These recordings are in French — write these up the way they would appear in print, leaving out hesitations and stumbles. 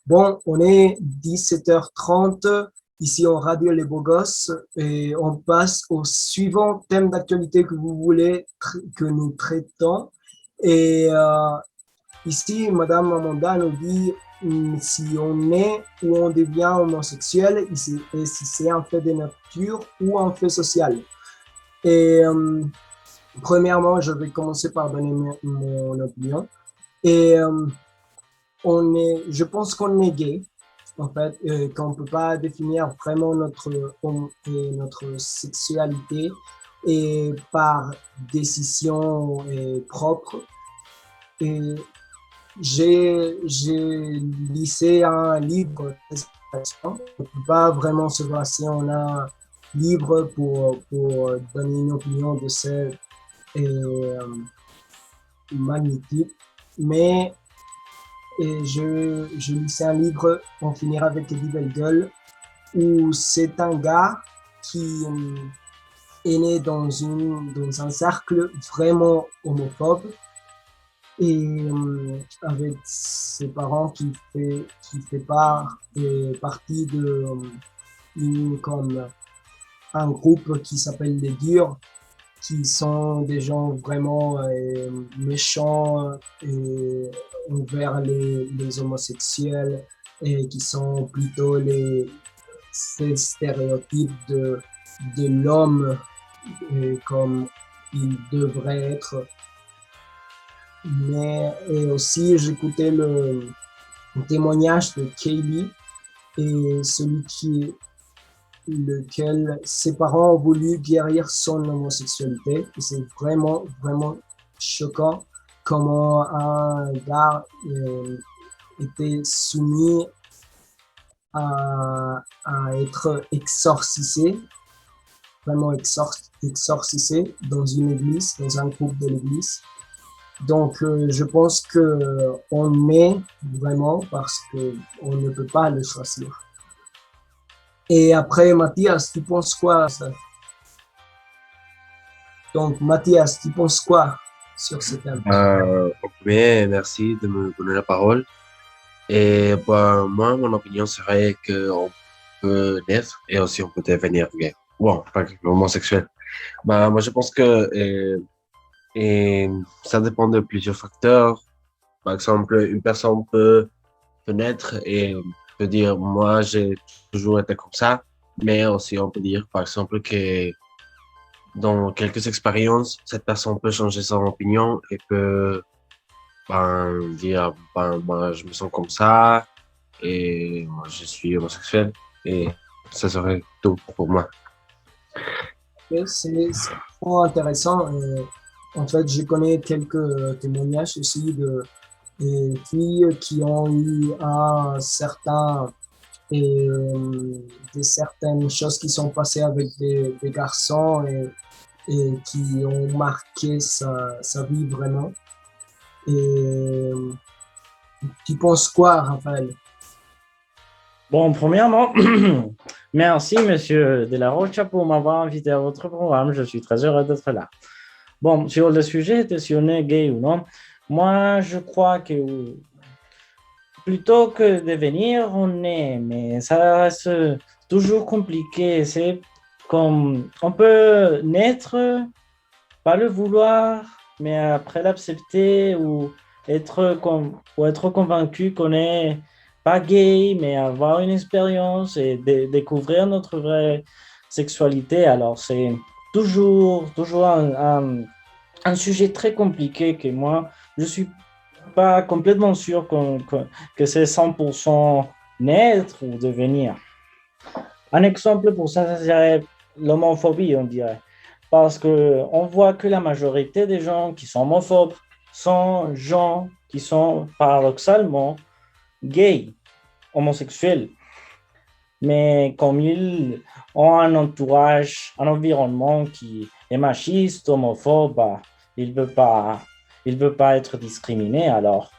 Bon, on est 17h30 ici en Radio Les Beaux Gosses et on passe au suivant thème d'actualité que vous voulez que nous traitons. Et ici, Madame Amanda nous dit si on est ou on devient homosexuel et si c'est un fait de nature ou un fait social. Et premièrement, je vais commencer par donner mon opinion. Et je pense qu'on est gay, en fait, qu'on ne peut pas définir vraiment notre sexualité et par décision propre. Et j'ai lisé un livre, on ne peut pas vraiment se passer, on a libre pour donner une opinion de cette magnitude, mais je lisais un livre, On finira avec Eddie Bellegueule, où c'est un gars qui est né dans un cercle vraiment homophobe et avec ses parents qui fait partie de comme un groupe qui s'appelle les Durs, qui sont des gens vraiment méchants envers les homosexuels et qui sont plutôt ces stéréotypes de l'homme comme il devrait être. Mais et aussi, j'écoutais le témoignage de Kaylee et lequel ses parents ont voulu guérir son homosexualité. Et c'est vraiment, vraiment choquant comment un gars était soumis à être exorcisé, vraiment exorcisé dans une église, dans un groupe de l'église. Donc, je pense qu'on est vraiment parce qu'on ne peut pas le choisir. Et après, Mathias, tu penses quoi ça? Donc, Mathias, tu penses quoi sur ce thème? Ok, merci de me donner la parole. Et bah, moi, mon opinion serait qu'on peut naître et aussi on peut devenir gay. Bon, pas homosexuel. Bah, moi, je pense que et ça dépend de plusieurs facteurs. Par exemple, une personne peut naître et peut dire, moi, j'ai toujours été comme ça. Mais aussi, on peut dire, par exemple, que dans quelques expériences, cette personne peut changer son opinion et peut dire, moi, je me sens comme ça et moi, je suis homosexuel et ça serait tout pour moi. C'est trop intéressant. En fait, je connais quelques témoignages aussi de filles qui ont eu certaines choses qui sont passées avec des garçons et qui ont marqué sa vie vraiment. Et tu penses quoi, Raphaël? Bon, premièrement, merci, Monsieur De La Rocha, pour m'avoir invité à votre programme. Je suis très heureux d'être là. Bon, sur le sujet de si on est gay ou non, moi, je crois que plutôt que devenir, on est, mais ça reste toujours compliqué. C'est comme on peut naître, pas le vouloir, mais après l'accepter ou être convaincu qu'on est pas gay, mais avoir une expérience et découvrir notre vraie sexualité. Alors, c'est toujours un sujet très compliqué que moi, je suis pas complètement sûr que c'est 100% naître ou devenir. Un exemple pour ça, ça serait l'homophobie, on dirait. Parce qu'on voit que la majorité des gens qui sont homophobes sont gens qui sont paradoxalement gays, homosexuels. Mais comme ils ont un entourage, un environnement qui est machiste, homophobe, bah, ils ne veulent pas être discriminés. Alors,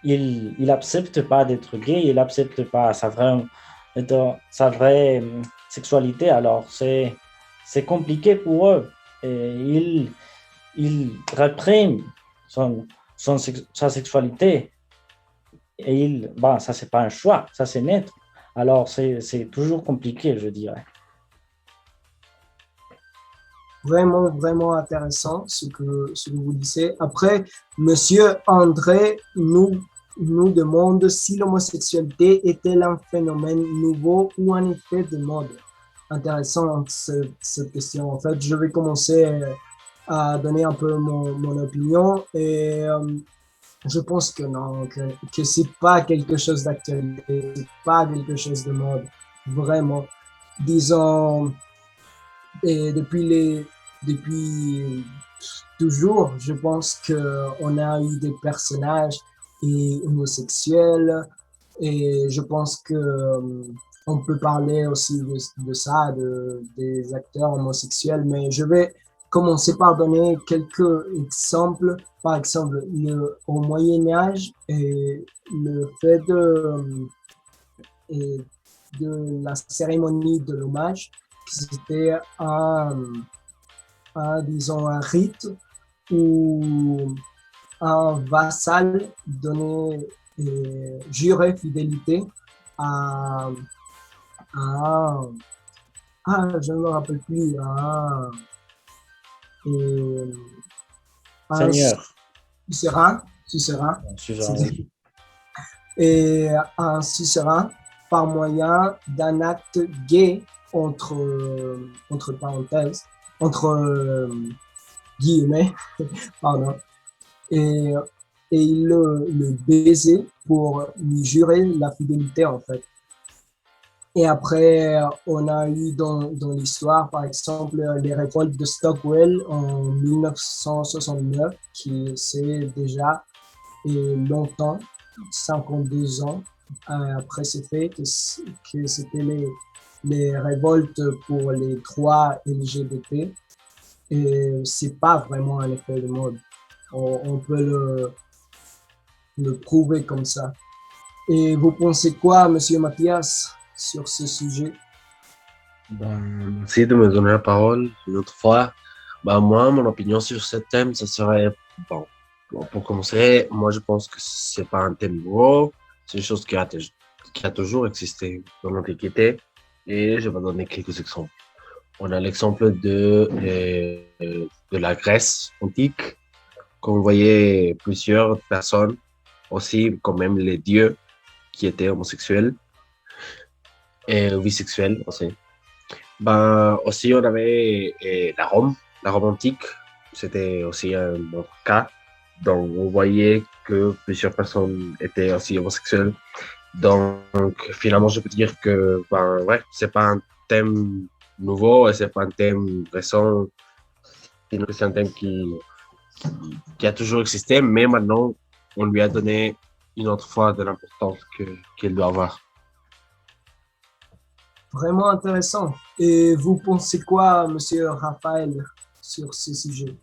ils n'acceptent pas d'être gay, ils n'acceptent pas sa vraie sexualité. Alors, c'est compliqué pour eux. Et ils répriment sa sexualité. ça, c'est pas un choix, ça, c'est naître. Alors, c'est toujours compliqué, je dirais. Vraiment, vraiment intéressant ce que vous disiez. Après, Monsieur André nous demande si l'homosexualité est-elle un phénomène nouveau ou un effet de mode. Intéressant cette question. En fait, je vais commencer à donner un peu mon opinion et je pense que non, que c'est pas quelque chose d'actualité, c'est pas quelque chose de mode, vraiment. Disons, et depuis toujours, je pense qu'on a eu des personnages homosexuels et je pense que on peut parler aussi de ça, des acteurs homosexuels, mais je vais commencer par donner quelques exemples. Par exemple, au Moyen Âge, et le fait et de la cérémonie de l'hommage, c'était disons, un rite où un vassal donnait jurait fidélité à, à je ne me rappelle plus, euh, à un Seigneur, suzerain, suzerain, suzerain. et un suzerain par moyen d'un acte gay entre parenthèses, entre guillemets, pardon, et, et il le baisait pour lui jurer la fidélité en fait. Et après, on a eu dans l'histoire, par exemple, les révoltes de Stockwell en 1969, qui c'est déjà longtemps, 52 ans après ces faits, que c'était les révoltes pour les droits LGBT. Et c'est pas vraiment un effet de mode. On peut le prouver comme ça. Et vous pensez quoi, Monsieur Mathias, sur ce sujet? Ben, merci de me donner la parole une autre fois. Ben, moi, mon opinion sur ce thème, ça serait, bon, pour commencer, moi, je pense que c'est pas un thème nouveau. C'est une chose qui a toujours existé dans l'Antiquité. Et je vais donner quelques exemples. On a l'exemple de la Grèce antique, qu'on voyait plusieurs personnes, aussi, quand même les dieux qui étaient homosexuels et bisexuels aussi. Ben, aussi, on avait la Rome antique, c'était aussi un autre cas. Donc, on voyait que plusieurs personnes étaient aussi homosexuelles. Donc, finalement, je peux dire que, ben, ouais, c'est pas un thème nouveau et c'est pas un thème récent, c'est un thème qui a toujours existé, mais maintenant, on lui a donné une autre fois de l'importance qu'il doit avoir. Vraiment intéressant. Et vous pensez quoi, Monsieur Raphaël, sur ce sujet?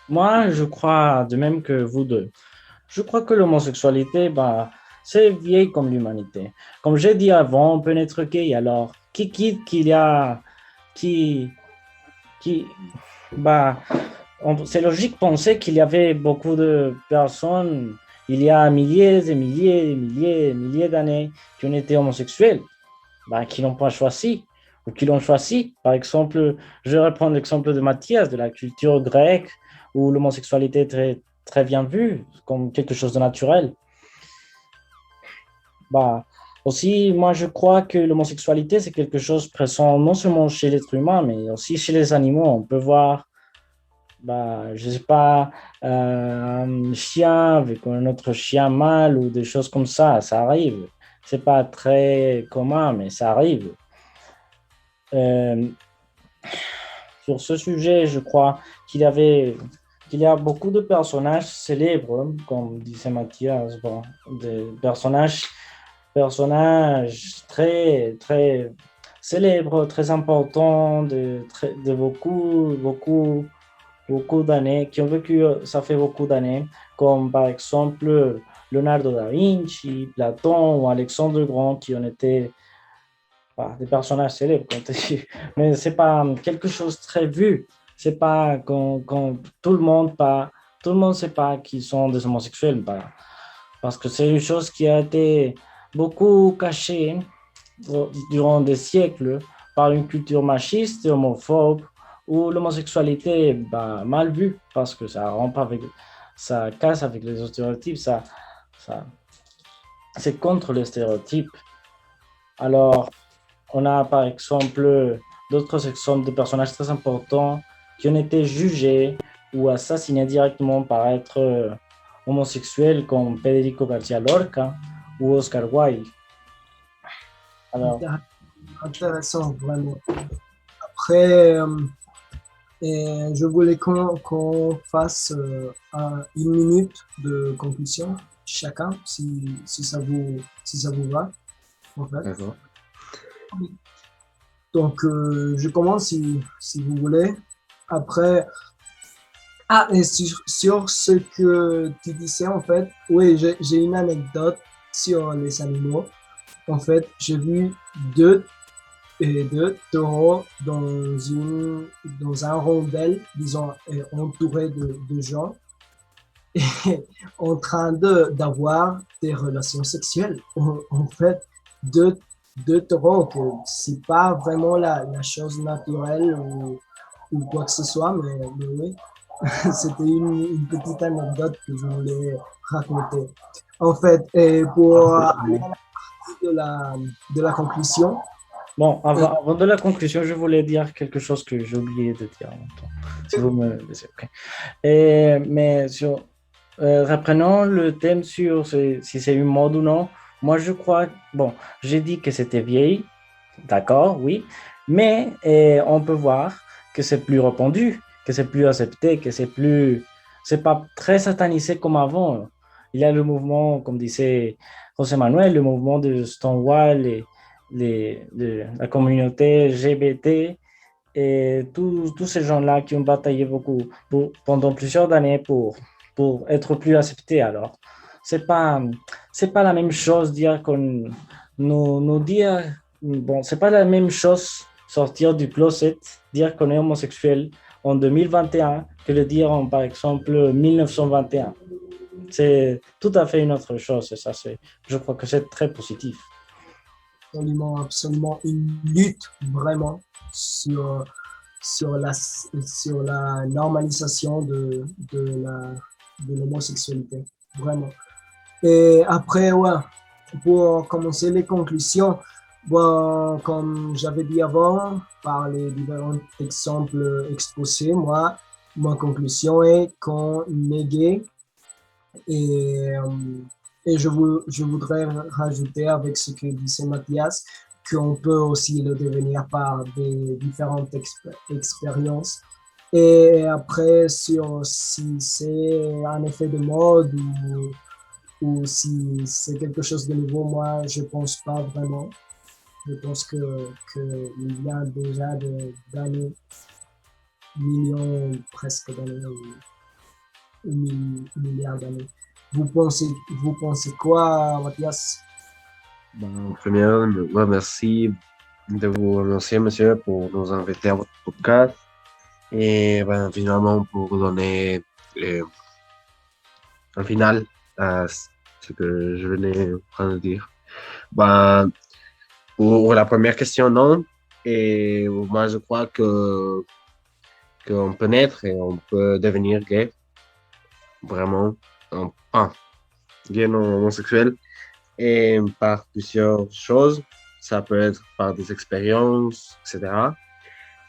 Moi, je crois de même que vous deux. Je crois que l'homosexualité, c'est vieille comme l'humanité. Comme j'ai dit avant, on peut naître gay. Alors, qui quitte qu'il y a, qui, qui, bah, c'est logique de penser qu'il y avait beaucoup de personnes, il y a milliers et milliers et milliers et milliers d'années qui ont été homosexuels, qui n'ont pas choisi ou qui l'ont choisi. Par exemple, je vais prendre l'exemple de Mathias, de la culture grecque, où l'homosexualité est très, très bien vue comme quelque chose de naturel. Aussi, moi, je crois que l'homosexualité, c'est quelque chose présent non seulement chez l'être humain, mais aussi chez les animaux. On peut voir, je ne sais pas, un chien avec un autre chien mâle ou des choses comme ça arrive. Ce n'est pas très commun, mais ça arrive. Sur ce sujet, je crois qu'il y a beaucoup de personnages célèbres, comme disait Mathias, des personnages très, très célèbres, très importants, de beaucoup d'années, qui ont vécu, ça fait beaucoup d'années, comme par exemple Leonardo da Vinci, Platon ou Alexandre le Grand, qui ont été des personnages célèbres, mais c'est pas quelque chose de très vu. C'est pas quand tout le monde, pas tout le monde ne sait pas qu'ils sont des homosexuels, parce que c'est une chose qui a été beaucoup cachée durant des siècles par une culture machiste et homophobe, où l'homosexualité est mal vue, parce que ça casse avec les stéréotypes, c'est contre les stéréotypes. Alors, on a par exemple d'autres exemples de personnages très importants qui ont été jugés ou assassinés directement par être homosexuels, comme Federico García Lorca ou Oscar Wilde. Alors, Intéressant, vraiment. Après, je voulais qu'on fasse une minute de conclusion chacun, si ça vous va, en fait. D'accord. Donc, je commence si vous voulez. Après, et sur ce que tu disais, en fait, oui, j'ai une anecdote sur les animaux. En fait, j'ai vu deux taureaux dans un rondel, disons, entouré de gens, et en train d'avoir des relations sexuelles. En fait, deux taureaux, que c'est pas vraiment la chose naturelle ou quoi que ce soit, mais oui, c'était une petite anecdote que je voulais raconter. En fait, et pour aller à la partie de la conclusion. bon, avant de la conclusion, je voulais dire quelque chose que j'ai oublié de dire en même temps, si vous me laissez. Okay. Mais reprenons le thème sur si c'est une mode ou non. Moi, je crois, bon, j'ai dit que c'était vieille, d'accord, oui, mais on peut voir que c'est plus répandu, que c'est plus accepté, que c'est pas très satanisé comme avant. Il y a le mouvement, comme disait José Manuel, le mouvement de Stonewall et la communauté LGBT et tous ces gens-là qui ont bataillé beaucoup pendant plusieurs années pour être plus acceptés. Alors, c'est pas la même chose dire nous dire, bon, c'est pas la même chose sortir du closet, dire qu'on est homosexuel en 2021 que le dire en, par exemple, 1921. C'est tout à fait une autre chose, et ça, je crois que c'est très positif. Absolument une lutte vraiment sur la normalisation de l'homosexualité, vraiment. Et après, ouais, pour commencer les conclusions, bon, comme j'avais dit avant, par les différents exemples exposés, ma conclusion est qu'on est gay et je voudrais rajouter avec ce que disait Mathias, qu'on peut aussi le devenir par des différentes expériences. Et après, si c'est un effet de mode ou si c'est quelque chose de nouveau, moi, je pense pas vraiment. Je pense qu'il y a déjà d'années, millions, presque d'années, ou milliards d'années. Vous pensez quoi, Mathias? Ben, premièrement, merci de vous remercier, monsieur, pour nous inviter à votre podcast. Et ben, finalement, pour donner un final à ce que je venais de dire. Ben, pour la première question, non. Et moi, je crois qu'on peut naître et on peut devenir gay. Vraiment. Gay non homosexuel. Et par plusieurs choses. Ça peut être par des expériences, etc.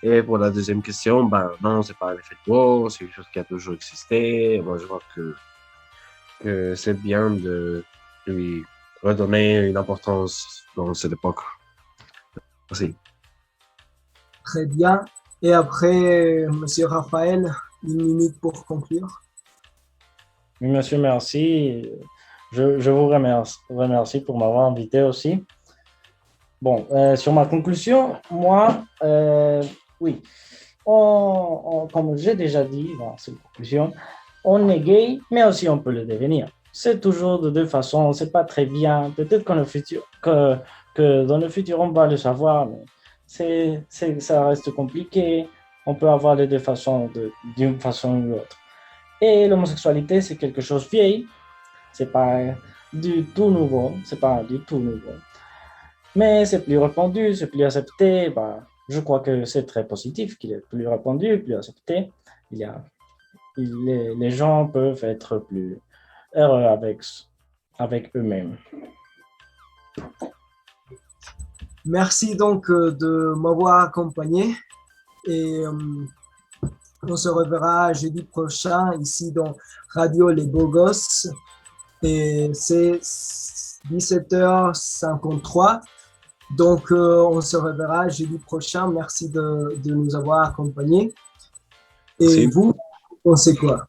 Et pour la deuxième question, ben non, c'est pas l'effet de bord, c'est quelque chose qui a toujours existé. Moi, je vois que c'est bien de lui redonner une importance dans cette époque. Merci. Très bien. Et après, Monsieur Raphaël, une minute pour conclure. Oui, monsieur, merci. Je vous remercie pour m'avoir invité aussi. Bon, sur ma conclusion, moi, oui, comme j'ai déjà dit dans cette conclusion, on est gay, mais aussi on peut le devenir. C'est toujours de deux façons, c'est pas très bien. Peut-être que dans le futur, on va le savoir, mais ça reste compliqué. On peut avoir les deux façons d'une façon ou l'autre. Et l'homosexualité, c'est quelque chose de vieille. C'est pas du tout nouveau. C'est pas du tout nouveau. Mais c'est plus répandu, c'est plus accepté. Bah, je crois que c'est très positif qu'il est plus répandu, plus accepté. Il y a, les gens peuvent être plus heureux avec eux-mêmes. Merci donc de m'avoir accompagné et on se reverra jeudi prochain ici dans Radio Les Beaux Gosses et c'est 17h53. Donc, on se reverra jeudi prochain. Merci de nous avoir accompagnés. Et Merci. vous, on sait quoi?